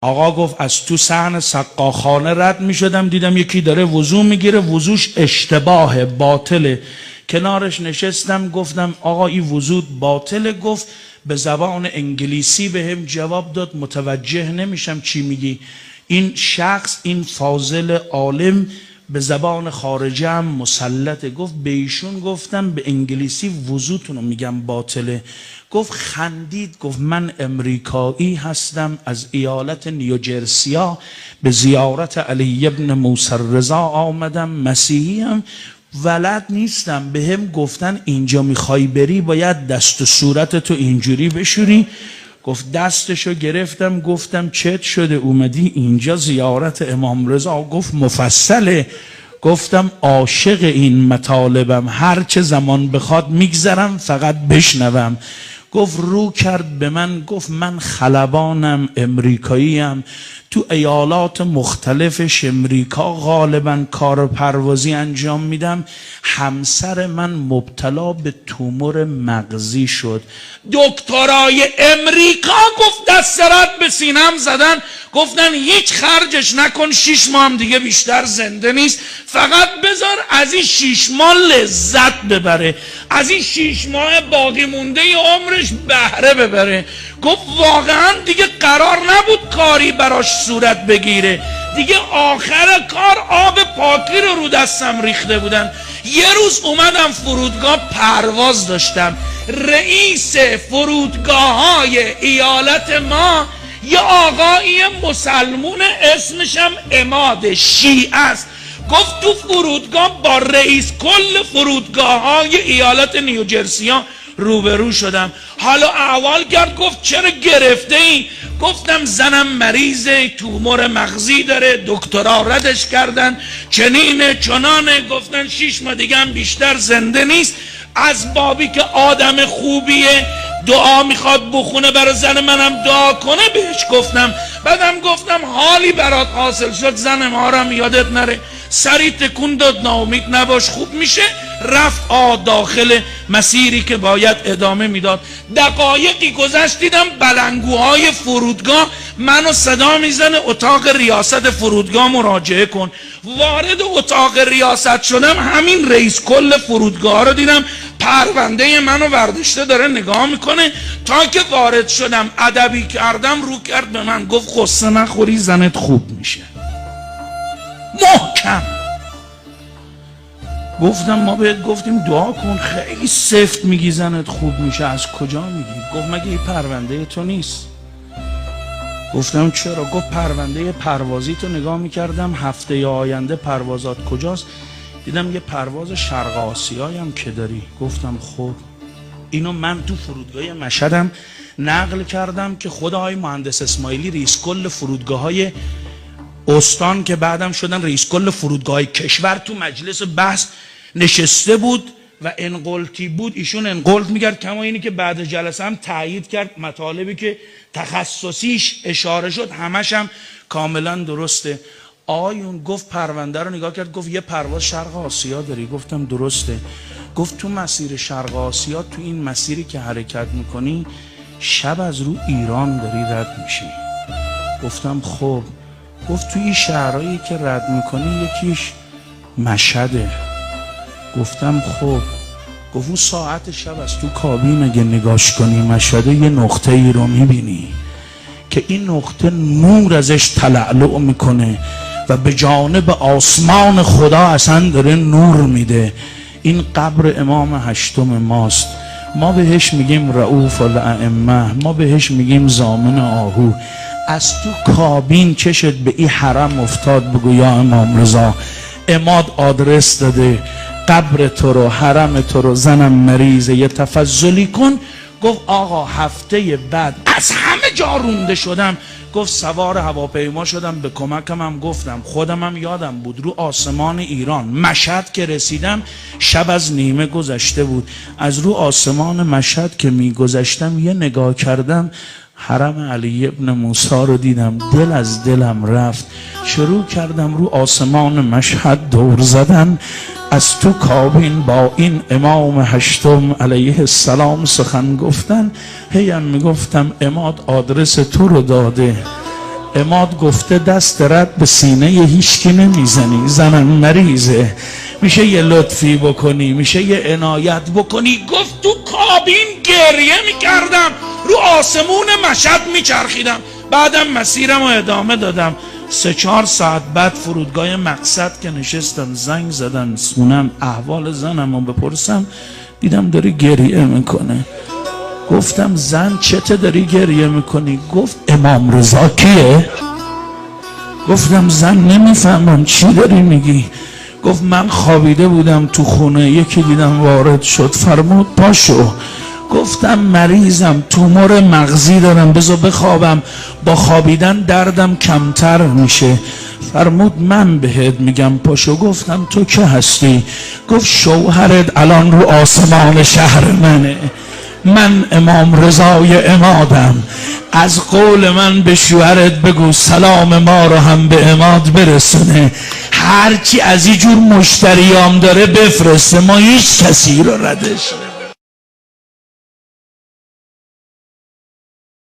آقا گفت از تو صحن سقاخانه رد می شدم، دیدم یکی داره وضو میگیره، وضوش اشتباه باطله. کنارش نشستم، گفتم آقا این وضو باطله. گفت به زبان انگلیسی به هم جواب داد متوجه نمیشم چی میگی. این شخص، این فاضل عالم به زبان خارجه هم مسلطه. گفت به ایشون گفتم به انگلیسی وضوتونو میگم باطله. گفت خندید، گفت من امریکایی هستم، از ایالت نیوجرسیا به زیارت علی ابن موسی رضا آمدم، مسیحی هم ولد نیستم. به هم گفتن اینجا میخوای بری باید دست و صورت تو اینجوری بشوری. گفت دستشو گرفتم، گفتم چت شده اومدی اینجا زیارت امام رضا؟ گفت مفصله. گفتم عاشق این مطالبم، هر چه زمان بخواد میگذرم فقط بشنوم. گفت رو کرد به من، گفت من خلبانم، امریکاییم، تو ایالات مختلفش امریکا غالبا کار پروازی انجام میدم. همسر من مبتلا به تومور مغزی شد. دکترای امریکا گفت دست رد به سینم زدن، گفتن هیچ خرجش نکن، 6 ماه هم دیگه بیشتر زنده نیست، فقط بذار از این 6 ماه لذت ببره، از این 6 ماه باقی مونده عمرش بهره ببره. گفت واقعا دیگه قرار نبود کاری براش صورت بگیره، دیگه آخر کار آب پاکی رو دستم ریخته بودن. یه روز اومدم فرودگاه، پرواز داشتم، رئیس فرودگاه های ایالت ما یه آقایی مسلمون اسمشم عماد، شیعه است. گفت تو فرودگاه با رئیس کل فرودگاه های ایالت نیوجرسیا روبرو شدم، حالا احوال کرد. گفت چرا گرفته ای؟ گفتم زنم مریضه، تومور مغزی داره، دکترا ردش کردن، چنینه چنانه، گفتن 6 ماه دیگه هم بیشتر زنده نیست. از بابی که آدم خوبیه دعا میخواد بخونه برای زن منم دعا کنه بهش گفتم. بعدم گفتم حالی برات حاصل شد زن ما رو یادت نره. سری تکون داد، ناامید نباش خوب میشه. رفت داخل مسیری که باید ادامه میداد. دقایقی گذشت دیدم بلنگوهای فرودگاه منو صدا میزنه اتاق ریاست فرودگاه مراجعه کن. وارد اتاق ریاست شدم، همین رئیس کل فرودگاه رو دیدم پرونده منو ورداشته داره نگاه میکنه. تا که وارد شدم ادبی کردم، رو کرد به من گفت قصه نخوری زنت خوب میشه، محکم. گفتم ما بهت گفتیم دعا کن، خیلی سفت میگی زنت خوب میشه، از کجا میگی؟ گفت مگه این پرونده تو نیست؟ گفتم چرا؟ گفت پرونده پروازی تو نگاه میکردم هفته آینده پروازات کجاست، دیدم یه پرواز شرق آسیایی هم که داری. گفتم خب اینو من تو فرودگاه مشهدم نقل کردم که خود آقای مهندس اسماعیلی رئیس کل فرودگاه های استان که بعدم شدن رئیس کل فرودگاه کشور تو مجلس بحث نشسته بود و انقلتی بود. ایشون انقلت میکرد، کما اینی که بعد جلسه هم تایید کرد مطالبی که تخصصیش اشاره شد همش هم کاملا درسته. آیون گفت پرونده رو نگاه کرد، گفت یه پرواز شرق آسیا داری؟ گفتم درسته. گفت تو مسیر شرق آسیا، تو این مسیری که حرکت میکنی شب از رو ایران داری رد میشی. گفتم خب. گفت تو این شهرهایی که رد میکنی یکیش مشهده. گفتم خب. گفت اون ساعت شب از تو کابین اگه نگاش کنی مشهده یه نقطه ای رو میبینی که این نقطه نور ازش تلألؤ میکنه و به جانب آسمان خدا اصلا داره نور میده. این قبر امام هشتم ماست، ما بهش میگیم رؤوف الائمه، ما بهش میگیم ضامن آهو. از تو کابین چشت به این حرم افتاد، بگو یا امام رضا عماد آدرس داده، قبر تو رو، حرم تو رو، زنم مریضه، یه تفضلی کن. گفت آقا هفته بعد از همه جا رونده شدم. گفت سوار هواپیما شدم، به کمکم هم گفتم، خودم هم یادم بود رو آسمان ایران مشهد که رسیدم شب از نیمه گذشته بود. از رو آسمان مشهد که می گذشتم یه نگاه کردم حرم علی ابن موسی رو دیدم، دل از دلم رفت. شروع کردم رو آسمان مشهد دور زدن، از تو کابین با این امام هشتم علیه السلام سخن گفتن. هیم میگفتم عماد آدرس تو رو داده، عماد گفته دست رد به سینه هیچکی نمیزنی، زنم مریضه، میشه یه لطفی بکنی، میشه یه عنایت بکنی. گفت تو کابین گریه میکردم، رو آسمون مشهد میچرخیدم. بعدم مسیرم رو ادامه دادم. 3-4 ساعت بعد فرودگاه مقصد که نشستم زنگ زدن خونم احوال زنم رو بپرسم، دیدم داری گریه میکنه. گفتم زن چته داری گریه میکنی؟ گفت امام رضا کیه؟ گفتم زن نمیفهمم چی داری میگی. گفت من خوابیده بودم تو خونه، یکی دیدم وارد شد، فرمود پاشو. گفتم مریضم، تومور مغزی دارم، بذار بخوابم، با خوابیدن دردم کمتر میشه. فرمود من بهت میگم پاشو. گفتم تو که هستی؟ گفت شوهرت الان رو آسمان شهر منه، من امام رضای عمادم، از قول من به شوهرت بگو سلام ما رو هم به عماد برسونه، هرچی از این جور مشتریام داره بفرسته، ما هیچ کسی رو ردش نمی‌کنیم.